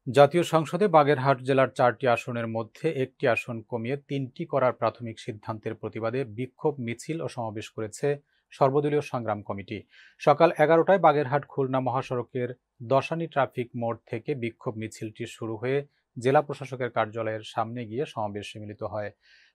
জাতীয় সংসদে বাগেরহাট জেলার ৪টি আসনের মধ্যে একটি আসন কমিয়ে ৩টি করার প্রাথমিক সিদ্ধান্তের প্রতিবাদে বিক্ষোভ মিছিল ও সমাবেশ করেছে সর্বদলীয় সংগ্রাম কমিটি। সকাল ১১টায় বাগেরহাট খুলনা মহাসড়কের দশানী ট্রাফিক মোড় থেকে বিক্ষোভ মিছিলটি শুরু হয়ে জেলা প্রশাসকের কার্যালয়ের সামনে গিয়ে সমাবেশে মিলিত হয়।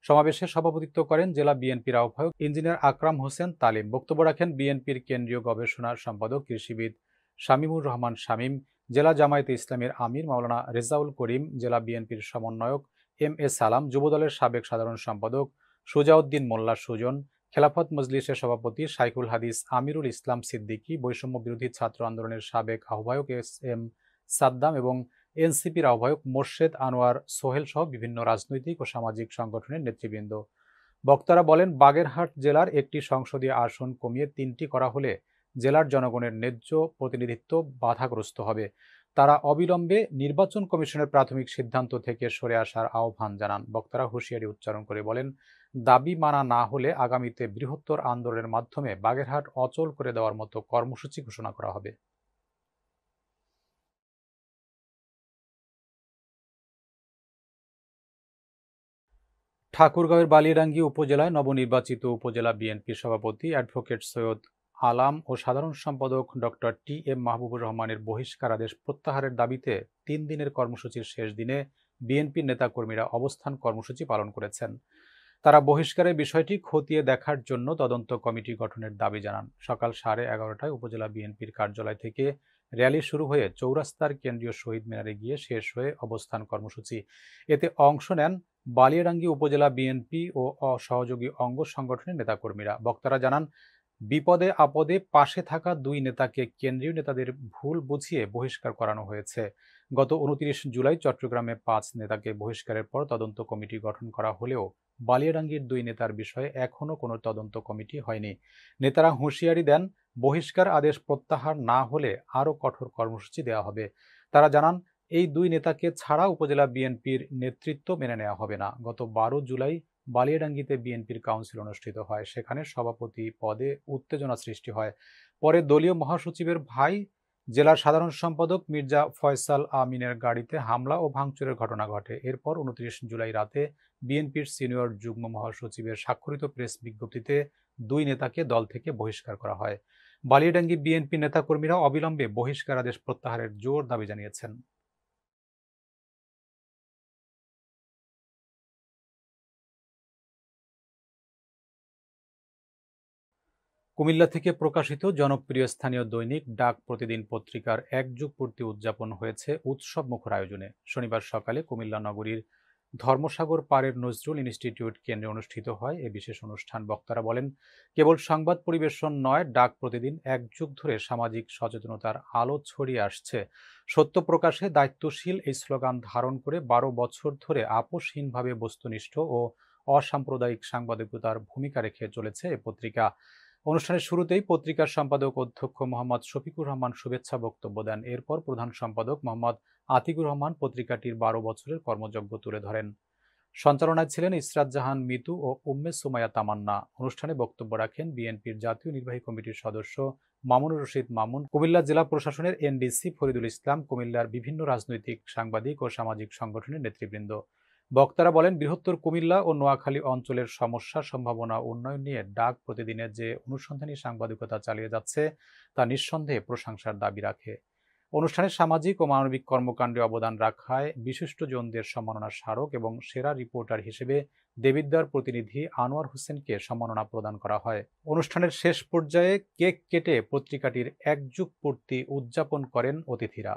সমাবেশে সভাপতিত্ব করেন জেলা বিএনপির আহ্বায়ক ইঞ্জিনিয়ার আকরাম হোসেন তালিম। বক্তব্য রাখেন বিএনপির কেন্দ্রীয় গবেষণা সম্পাদক কৃষিবিদ শামীমুর রহমান শামীম, জেলা জামায়াতে ইসলামীর আমির মাওলানা রেজাউল করিম, জেলা বিএনপির সমন্বয়ক এম এ সালাম, যুবদলের সাবেক সাধারণ সম্পাদক সুজাউদ্দিন মোল্লা সুজন, খেলাফত মজলিসের সভাপতি শাইখুল হাদিস আমিরুল ইসলাম সিদ্দিকী, বৈষম্য বিরোধী ছাত্র আন্দোলনের সাবেক আহ্বায়ক এস এম সাদ্দাম এবং এনসিপির আহ্বায়ক মোর্শেদ আনোয়ার সোহেল সহ বিভিন্ন রাজনৈতিক ও সামাজিক সংগঠনের নেতৃবৃন্দ। বক্তারা বলেন, বাগেরহাট জেলার একটি সংসদীয় আসন কমিয়ে ৩টি করা হলে জেলার জনগণের ন্যায্য প্রতিনিধিত্ব বাধাগ্রস্ত হবে। তারা অবিলম্বে নির্বাচন কমিশনের প্রাথমিক সিদ্ধান্ত থেকে সরে আসার আহ্বান জানান। বক্তারা হুঁশিয়ারি উচ্চারণ করে বলেন, দাবি মানা না হলে আগামীতে বৃহত্তর আন্দোলনের মাধ্যমে বাগেরহাট অচল করে দেওয়ার মতো কর্মসূচি ঘোষণা করা হবে। ঠাকুরগাঁওয়ের বালিয়াডাঙ্গি উপজেলায় নবনির্বাচিত উপজেলা বিএনপির সভাপতি অ্যাডভোকেট সৈয়দ আলাম ও সাধারণ সম্পাদক ডক্টর টি এম মাহবুবুর রহমানের বহিষ্কার আদেশ প্রত্যাহারের দাবিতে ৩ দিনের কর্মসূচির শেষ দিনে বিএনপির নেতাকর্মীরা অবস্থান কর্মসূচি পালন করেছেন। তারা বহিষ্কারের বিষয়টি খতিয়ে দেখার জন্য তদন্ত কমিটি গঠনের দাবি জানান। সকাল 11:30টায় উপজেলা বিএনপির কার্যালয় থেকে র্যালি শুরু হয়ে চৌরাস্তার কেন্দ্রীয় শহীদ মিনারে গিয়ে শেষ হয়ে অবস্থান কর্মসূচি। এতে অংশ নেন বালিয়াডাঙ্গি উপজেলা বিএনপি ও সহযোগী অঙ্গ সংগঠনের নেতাকর্মীরা। বক্তারা জানান, বিপদে আপদে পাশে থাকা দুই নেতাকে কেন্দ্রীয় নেতাদের ভুল বুঝিয়ে বহিষ্কার করানো হয়েছে। গত ২৯ জুলাই চট্টগ্রামে ৫ নেতাকে বহিষ্কারের পর তদন্ত কমিটি গঠন করা হলেও বালিয়াডাঙ্গির দুই নেতার বিষয়ে এখনো কোনো তদন্ত কমিটি হয়নি। নেতারা হুঁশিয়ারি দেন, বহিষ্কার আদেশ প্রত্যাহার না হলে আরও কঠোর কর্মসূচি দেওয়া হবে। তারা জানান, এই দুই নেতাকে ছাড়া উপজেলা বিএনপির নেতৃত্ব মেনে নেওয়া হবে না। গত ১২ জুলাই বালিয়াডাঙ্গিতে বিএনপির কাউন্সিল অনুষ্ঠিত হয়। সেখানে সভাপতি পদে উত্তেজনা সৃষ্টি হয়। পরে দলীয় মহাসচিবের ভাই জেলার সাধারণ সম্পাদক মির্জা ফয়সাল আমিনের গাড়িতে হামলা ও ভাঙচুরের ঘটনা ঘটে। এরপর ২৯ জুলাই রাতে বিএনপির সিনিয়র যুগ্ম মহাসচিবের স্বাক্ষরিত প্রেস বিজ্ঞপ্তিতে দুই নেতাকে দল থেকে বহিষ্কার করা হয়। বালিয়াডাঙ্গি বিএনপি নেতাকর্মীরা অবিলম্বে বহিষ্কার আদেশ প্রত্যাহারের জোর দাবি জানিয়েছেন। কুমিল্লা থেকে প্রকাশিত জনপ্রিয় স্থানীয় দৈনিক ডাক প্রতিদিন পত্রিকার ১ যুগ পূর্তি উদযাপন হয়েছে উৎসবমুখর আয়োজনে। শনিবার সকালে কুমিল্লা নগরীর ধর্মসাগর পাড়ের নজরুল ইনস্টিটিউট কেন্দ্রে অনুষ্ঠিত হয় এ বিশেষ অনুষ্ঠান। বক্তারা বলেন, কেবল সংবাদ পরিবেশন নয়, ডাক প্রতিদিন ১ যুগ ধরে সামাজিক সচেতনতার আলো ছড়িয়ে আসছে। সত্য প্রকাশে দায়িত্বশীল এই স্লোগান ধারণ করে ১২ বছর ধরে আপোষহীনভাবে বস্তুনিষ্ঠ ও অসাম্প্রদায়িক সাংবাদিকতার ভূমিকা রেখে চলেছে এ পত্রিকা। অনুষ্ঠানের শুরুতেই পত্রিকার সম্পাদক অধ্যক্ষ মোহাম্মদ শফিকুর রহমান শুভেচ্ছা বক্তব্য দেন। এরপর প্রধান সম্পাদক মোহাম্মদ আতিকুর রহমান পত্রিকাটির ১২ বছরের কর্মযজ্ঞ তুলে ধরেন। সঞ্চালনায় ছিলেন ইসরাত জাহান মিতু ও উম্মে সুমাইয়া তামান্না। অনুষ্ঠানে বক্তব্য রাখেন বিএনপির জাতীয় নির্বাহী কমিটির সদস্য মামুনুর রশিদ মামুন, কুমিল্লা জেলা প্রশাসনের এনডিসি ফরিদুল ইসলাম, কুমিল্লার বিভিন্ন রাজনৈতিক, সাংবাদিক ও সামাজিক সংগঠনের নেতৃবৃন্দ। বক্তারা বলেন, বৃহত্তর কুমিল্লা ও নোয়াখালী অঞ্চলের সমস্যা, সম্ভাবনা, উন্নয়ন নিয়ে ডাক প্রতিদিনের যে অনুসন্ধানী সাংবাদিকতা চালিয়ে যাচ্ছে তা নিঃসন্দেহে প্রশংসার দাবি রাখে। অনুষ্ঠানে সামাজিক ও মানবিক কর্মকাণ্ডে অবদান রাখায় বিশিষ্টজনদের সম্মাননা স্মারক এবং সেরা রিপোর্টার হিসেবে দেবিদ্বার প্রতিনিধি আনোয়ার হোসেনকে সম্মাননা প্রদান করা হয়। অনুষ্ঠানের শেষ পর্যায়ে কেক কেটে পত্রিকাটির ১ যুগ পূর্তি উদযাপন করেন অতিথিরা।